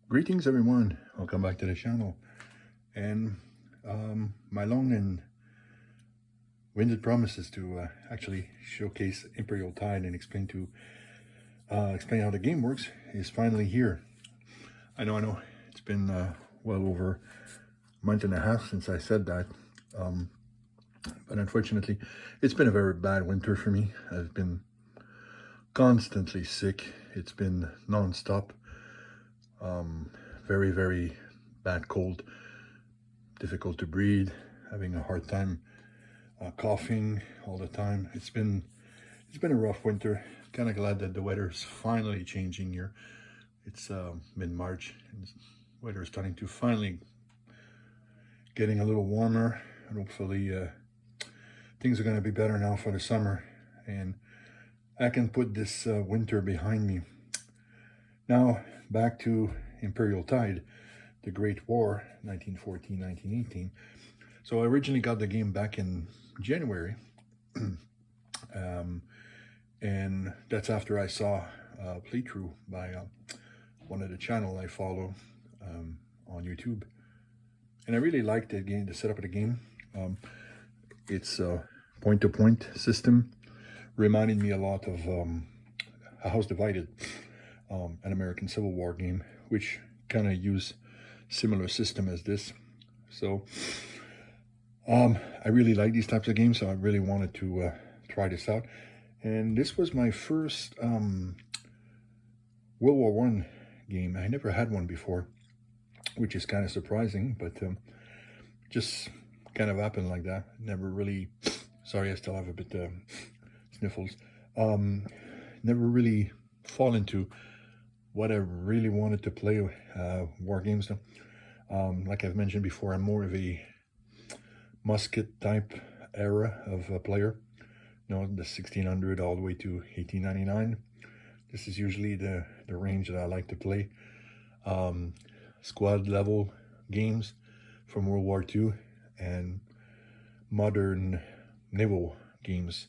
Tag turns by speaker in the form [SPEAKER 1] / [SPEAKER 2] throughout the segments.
[SPEAKER 1] Greetings everyone, welcome back to the channel. And my long and winded promise is to actually showcase Imperial Tide and explain how the game works is finally here. I know, it's been well over a month and a half since I said that, but unfortunately it's been a very bad winter for me. I've been constantly sick. It's been non-stop. Very, very bad cold, difficult to breathe, having a hard time coughing all the time. It's been a rough winter. Kind of glad that the weather is finally changing here. It's mid-March and the weather is starting to finally getting a little warmer, and hopefully things are going to be better now for the summer and I can put this winter behind me. Now back to Imperial Tide, the Great War, 1914-1918. So I originally got the game back in January, and that's after I saw a playthrough by one of the channel I follow on YouTube. And I really liked the game, the setup of the game. It's a point-to-point system, reminded me a lot of A House Divided, an American Civil War game, which kind of use similar system as this. So I really like these types of games, so I really wanted to try this out. And this was my first World War I game. I never had one before, which is kind of surprising, but just kind of happened like that. Never really, sorry, I still have a bit sniffles. Never really fall into what I really wanted to play war games. Like I've mentioned before, I'm more of a musket type era of a player. You know, the 1600 all the way to 1899. This is usually the range that I like to play. Squad level games from World War II and modern naval games,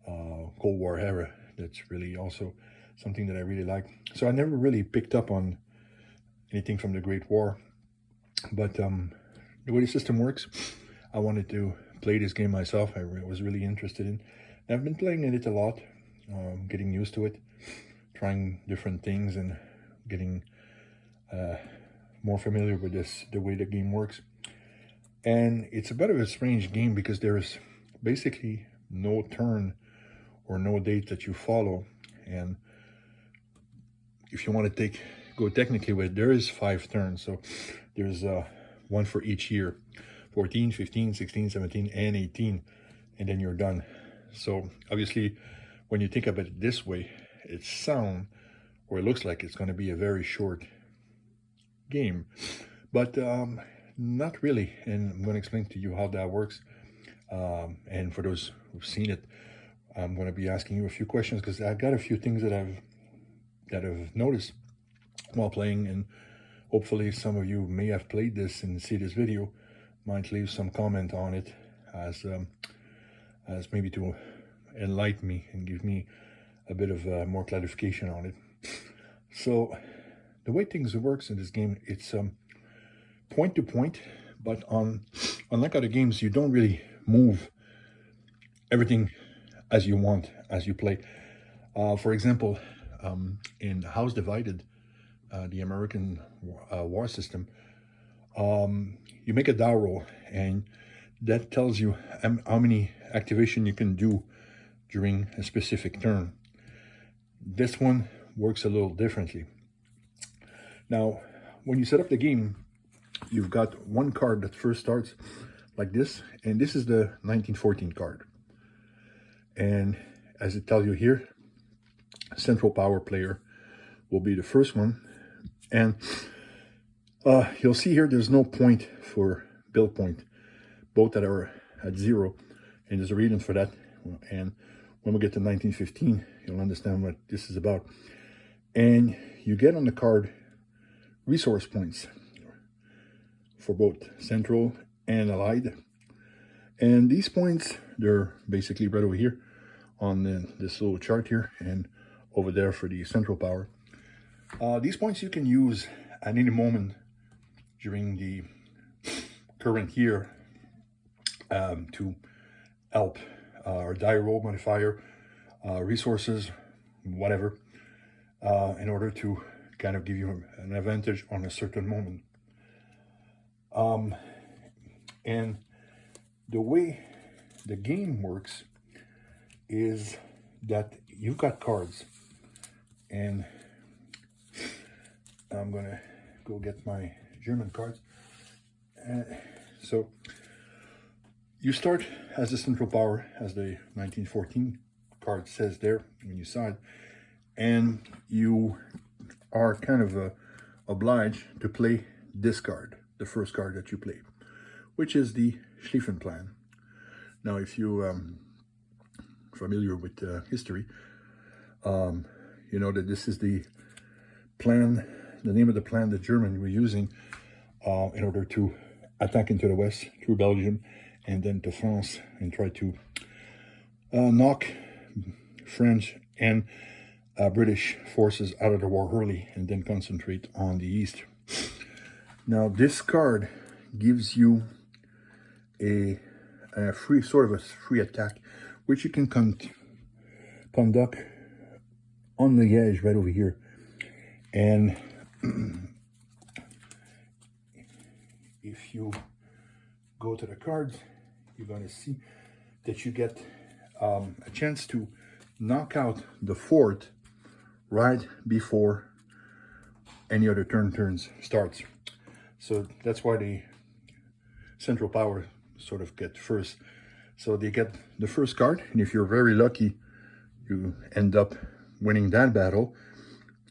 [SPEAKER 1] Cold War era. That's really also something that I really like. So I never really picked up on anything from the Great War, but the way the system works, I wanted to play this game myself. I was really interested in. And I've been playing it a lot, getting used to it, trying different things and getting more familiar with the way the game works. And it's a bit of a strange game because there is basically no turn or no date that you follow. And if you want to go technically with it, there is 5 turns. So there's one for each year, 14, 15, 16, 17, and 18, and then you're done. So obviously, when you think about it this way, it looks like it's going to be a very short game, but not really. And I'm going to explain to you how that works. And for those who've seen it, I'm going to be asking you a few questions because I've got a few things that I've noticed while playing, and hopefully some of you may have played this and see this video, might leave some comment on it as maybe to enlighten me and give me a bit of more clarification on it. So the way things works in this game, it's point to point, but unlike other games, you don't really move everything as you want as you play. For example, in House Divided, the American war system, you make a die roll, and that tells you how many activation you can do during a specific turn. This one works a little differently. Now, when you set up the game, you've got one card that first starts like this, and this is the 1914 card. And as it tells you here, Central Power player will be the first one. And you'll see here there's no point for build point, both that are at 0, and there's a reason for that. And when we get to 1915, you'll understand what this is about. And you get on the card resource points for both Central and Allied. And these points, they're basically right over here on this little chart here, and over there for the Central Power. These points you can use at any moment during the current year to help our die roll modifier, resources, whatever, in order to kind of give you an advantage on a certain moment. And the way the game works is that you've got cards, and I'm gonna go get my German cards. So you start as the Central Power, as the 1914 card says there when you side, and you are kind of obliged to play this card, the first card that you play, which is the Schlieffen plan. Now, if you familiar with history, you know that this is the plan, the name of the plan the Germans were using in order to attack into the west through Belgium and then to France and try to knock French and British forces out of the war early and then concentrate on the east. Now, this card gives you a free, sort of a free attack, which you can conduct on the edge right over here. And if you go to the cards, you're going to see that you get a chance to knock out the fort right before any other turns starts. So that's why the Central Power sort of get first. So they get the first card, and if you're very lucky, you end up winning that battle,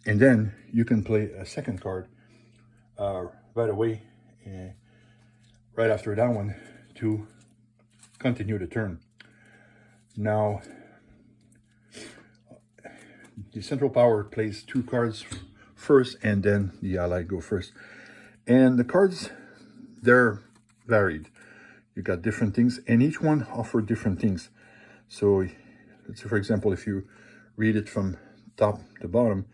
[SPEAKER 1] and then you can play a second card right away, right after that one, to continue the turn. Now, the Central Power plays two cards first, and then the Allied go first. And the cards, they're varied. You got different things, and each one offer different things. So, let's say, for example, if you read it from top to bottom,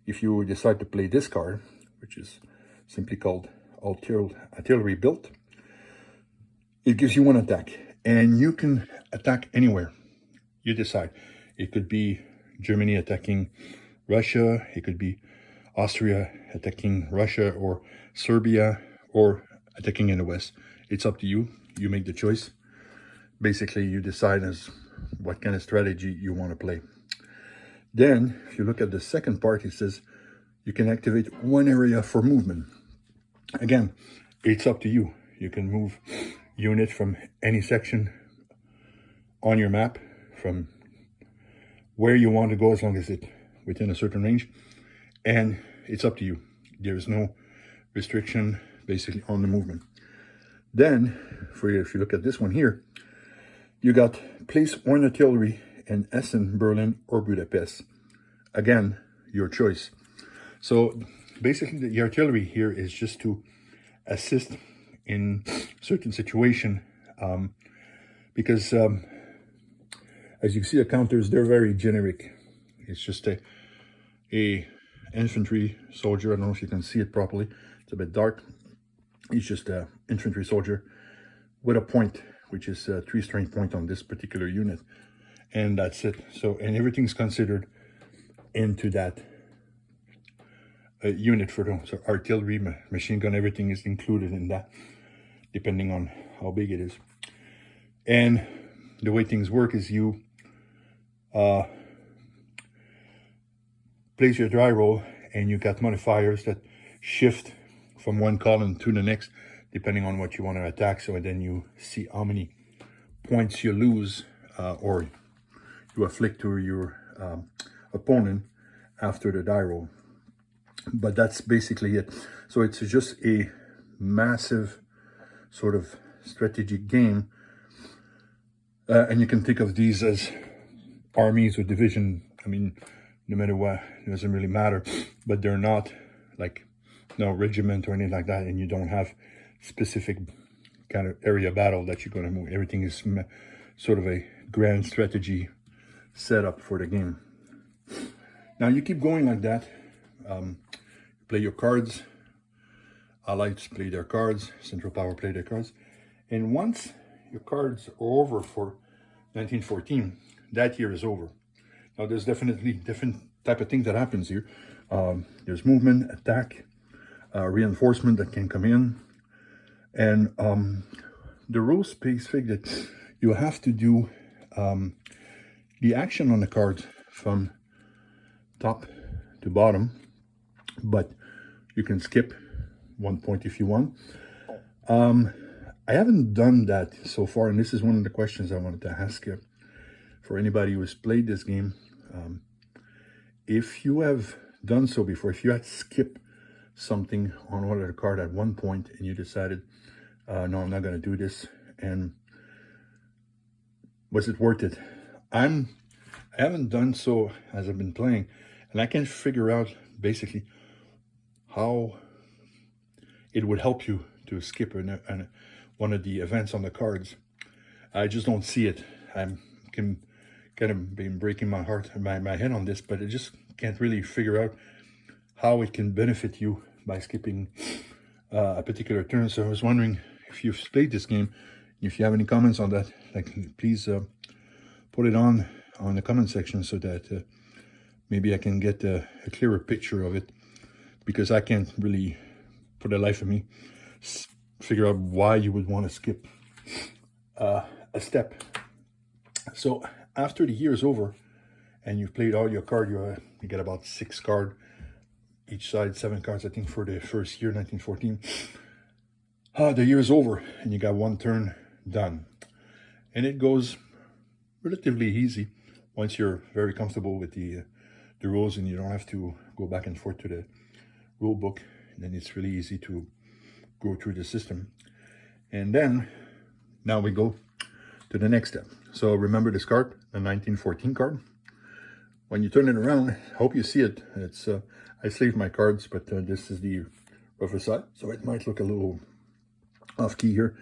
[SPEAKER 1] if you decide to play this card, which is simply called Artillery Built, it gives you one attack, and you can attack anywhere. You decide. It could be Germany attacking Russia, it could be Austria attacking Russia, or Serbia, or attacking in the west. It's up to you. You make the choice. Basically, you decide as what kind of strategy you want to play. Then, if you look at the second part, it says you can activate one area for movement. Again, it's up to you. You can move units from any section on your map, from where you want to go, as long as it's within a certain range. And it's up to you. There is no restriction, basically, on the movement. Then, if you look at this one here, you got place one artillery in Essen, Berlin, or Budapest. Again, your choice. So basically, the artillery here is just to assist in certain situation, because as you see, the counters, they're very generic. It's just a infantry soldier. I don't know if you can see it properly. It's a bit dark. He's just an infantry soldier with a point, which is a 3-strength point on this particular unit. And that's it. So, and everything's considered into that unit for them. So artillery, machine gun, everything is included in that, depending on how big it is. And the way things work is you place your dry roll, and you got modifiers that shift from one column to the next, depending on what you want to attack. So then you see how many points you lose or you afflict to your opponent after the die roll. But that's basically it. So it's just a massive sort of strategic game. And you can think of these as armies or division. I mean, no matter what, it doesn't really matter. But they're not like no regiment or anything like that, and you don't have specific kind of area battle that you're going to move. Everything is sort of a grand strategy set up for the game. Now you keep going like that. play your cards. Allies play their cards, Central Power play their cards. And once your cards are over for 1914, that year is over. Now there's definitely different type of things that happens here. There's movement, attack, reinforcement that can come in. And the rules specify that you have to do the action on the card from top to bottom, but you can skip 1 point if you want. I haven't done that so far, and this is one of the questions I wanted to ask you for anybody who has played this game. If you have done so before, if you had skipped something on one of the card at one point and you decided, no, I'm not going to do this, and was it worth it? I haven't done so as I've been playing, and I can figure out basically how it would help you to skip one of the events on the cards. I just don't see it. I'm kind of been breaking my heart and my head on this, but I just can't really figure out how it can benefit you by skipping a particular turn. So I was wondering if you've played this game, if you have any comments on that, like, please put it on the comment section so that maybe I can get a clearer picture of it, because I can't really, for the life of me, figure out why you would want to skip a step. So after the year is over and you've played all your cards, you get about 6 cards each side, 7 cards I think for the first year, 1914. The year is over and you got 1 turn done, and it goes relatively easy once you're very comfortable with the rules and you don't have to go back and forth to the rule book. And then it's really easy to go through the system. And then now we go to the next step. So remember this card, the 1914 card. When you turn it around, I hope you see it. It's I saved my cards, but this is the rougher side, so it might look a little off key here.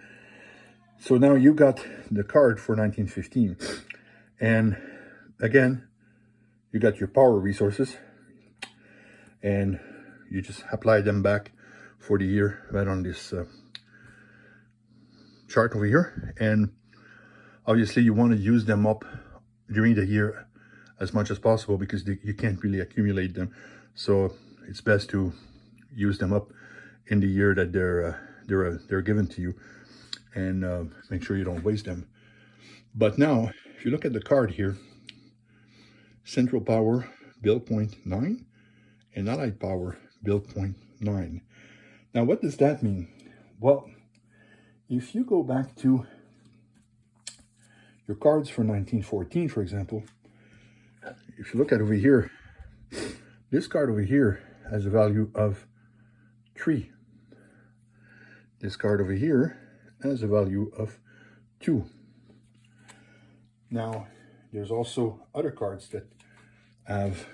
[SPEAKER 1] So now you got the card for 1915, and again, you got your power resources, and you just apply them back for the year right on this chart over here. And obviously you want to use them up during the year as much as possible, because you can't really accumulate them. So it's best to use them up in the year that they're given to you, and make sure you don't waste them. But now, if you look at the card here, Central Power, build point 9, and Allied Power, build point 9. Now, what does that mean? Well, if you go back to your cards for 1914, for example, if you look at over here, this card over here has a value of 3. This card over here has a value of 2. Now, there's also other cards that have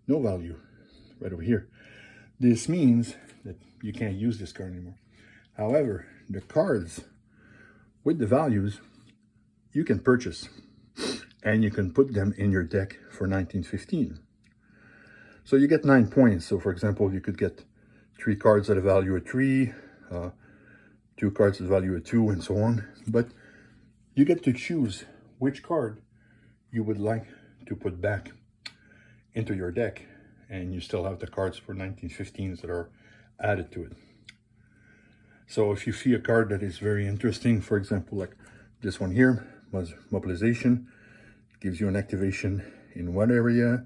[SPEAKER 1] no value right over here. This means that you can't use this card anymore. However, the cards with the values you can purchase, and you can put them in your deck for 1915. So you get 9 points. So for example, you could get 3 cards at a value of 3, 2 cards at a value of 2, and so on. But you get to choose which card you would like to put back into your deck, and you still have the cards for 1915s that are added to it. So if you see a card that is very interesting, for example, like this one here, was mobilization, it gives you an activation in one area.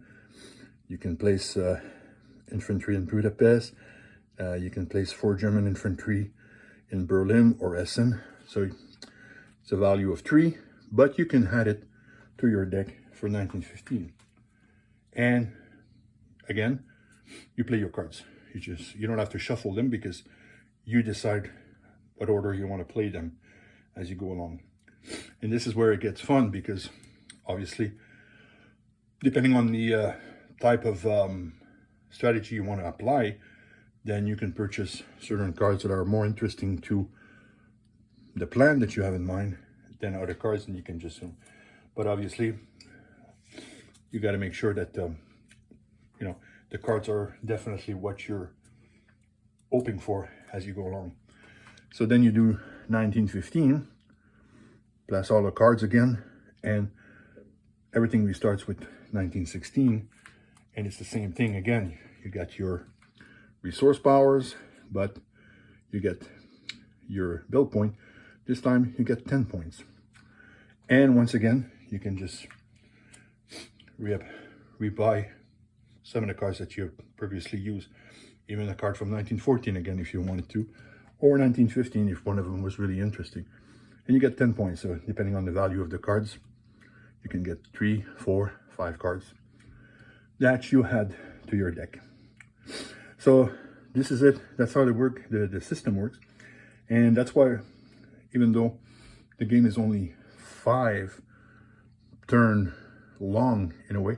[SPEAKER 1] You can place infantry in Budapest. You can place 4 German infantry in Berlin or Essen. So it's a value of 3, but you can add it to your deck for 1915. And again, you play your cards. You don't have to shuffle them, because you decide what order you want to play them as you go along. And this is where it gets fun, because obviously, depending on the type of strategy you want to apply, then you can purchase certain cards that are more interesting to the plan that you have in mind than other cards, and you can just, but obviously, you got to make sure that, the cards are definitely what you're hoping for as you go along. So then you do 1915, plus all the cards again, and everything restarts with 1916, and it's the same thing again. You got your resource powers, but you get your build point. This time you get 10 points. And once again, you can just rebuy some of the cards that you have previously used. Even a card from 1914 again, if you wanted to, or 1915 if one of them was really interesting. And you get 10 points, so depending on the value of the cards, you can get 3, 4, 5 cards that you add to your deck. So this is it. That's how the system works. And that's why, even though the game is only 5 turn long in a way,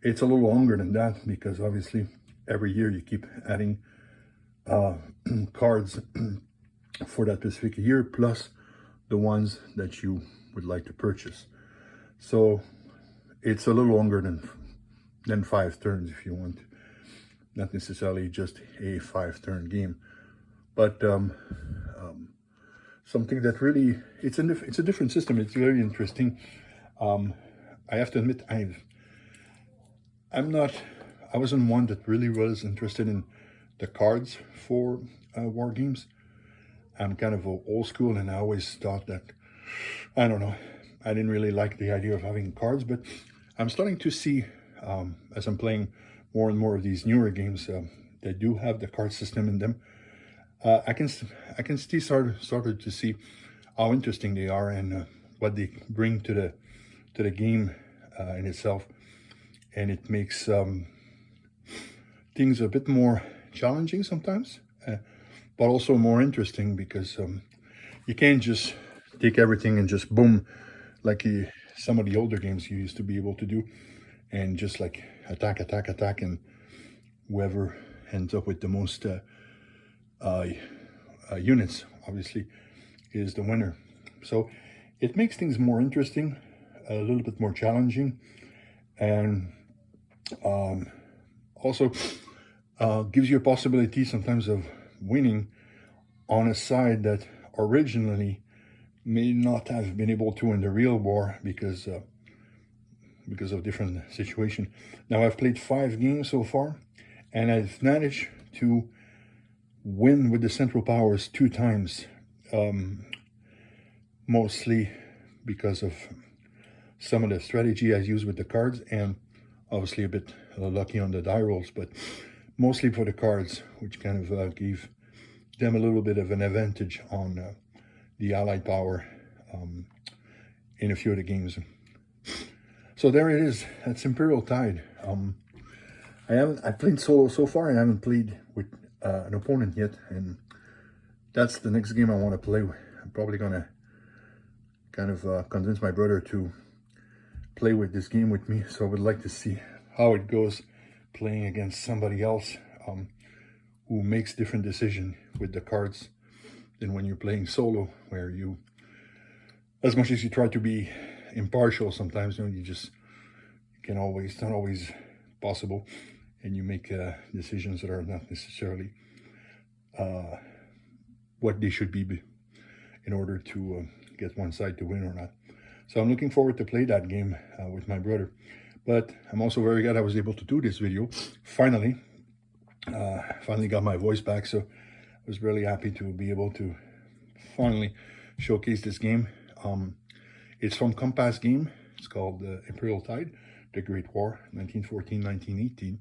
[SPEAKER 1] it's a little longer than that, because obviously every year you keep adding cards for that specific year, plus the ones that you would like to purchase. So it's a little longer than 5 turns if you want. Not necessarily just a 5-turn game, but something that really, it's a different system. It's very interesting. I have to admit, I wasn't one that really was interested in the cards for war games. I'm kind of old school, and I always thought that, I don't know, I didn't really like the idea of having cards, but I'm starting to see, as I'm playing more and more of these newer games that do have the card system in them, I can see started to see how interesting they are, and what they bring to the game in itself, and it makes things a bit more challenging sometimes, but also more interesting, because you can't just take everything and just boom, like some of the older games you used to be able to do, and just like attack, and whoever ends up with the most units obviously is the winner. So it makes things more interesting, a little bit more challenging, and also gives you a possibility sometimes of winning on a side that originally may not have been able to in the real war, because of different situation. Now I've played 5 games so far, and I've managed to win with the Central Powers 2 times, mostly because of some of the strategy I use with the cards, and obviously a bit lucky on the die rolls, but mostly for the cards, which kind of gave them a little bit of an advantage on the Allied power in a few of the games. So there it is. That's Imperial Tide. I played solo so far. I haven't played with an opponent yet, and that's the next game I want to play. I'm probably gonna kind of convince my brother to play with this game with me. So I would like to see how it goes playing against somebody else who makes different decisions with the cards than when you're playing solo, where you, as much as you try to be impartial, sometimes you can always, not always possible, and you make decisions that are not necessarily what they should be in order to get one side to win or not. So I'm looking forward to play that game with my brother. But I'm also very glad I was able to do this video. Finally got my voice back, so I was really happy to be able to finally showcase this game. It's from Compass Game. It's called Imperial Tide, The Great War, 1914-1918.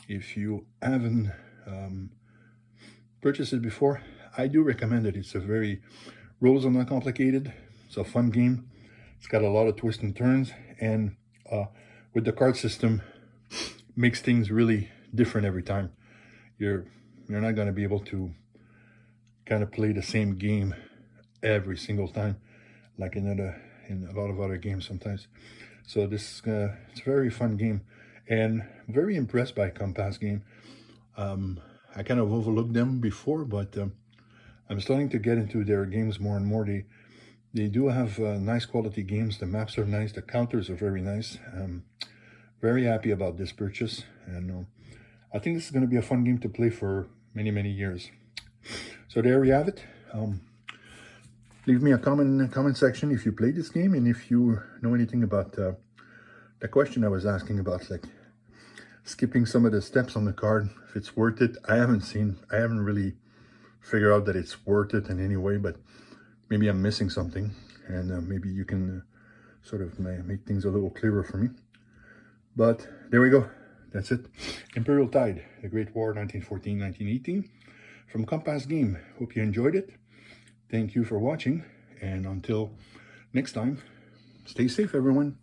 [SPEAKER 1] If you haven't purchased it before, I do recommend it. It's a very, rules are not complicated. It's a fun game. It's got a lot of twists and turns, and with the card system, makes things really different every time. You're not going to be able to kind of play the same game every single time, like in a lot of other games sometimes. So this it's a very fun game, and very impressed by Compass Game. I kind of overlooked them before, but I'm starting to get into their games more and more. They do have nice quality games. The maps are nice. The counters are very nice. very happy about this purchase, and I think this is going to be a fun game to play for many years. So there we have it. Leave me a comment section if you played this game, and if you know anything about the question I was asking about, like skipping some of the steps on the card, if it's worth it. I haven't really figured out that it's worth it in any way, but maybe I'm missing something, and maybe you can sort of make things a little clearer for me. But there we go. That's it. Imperial Tide, The Great War, 1914-1918, from Compass Game. Hope you enjoyed it. Thank you for watching, and until next time, stay safe, everyone.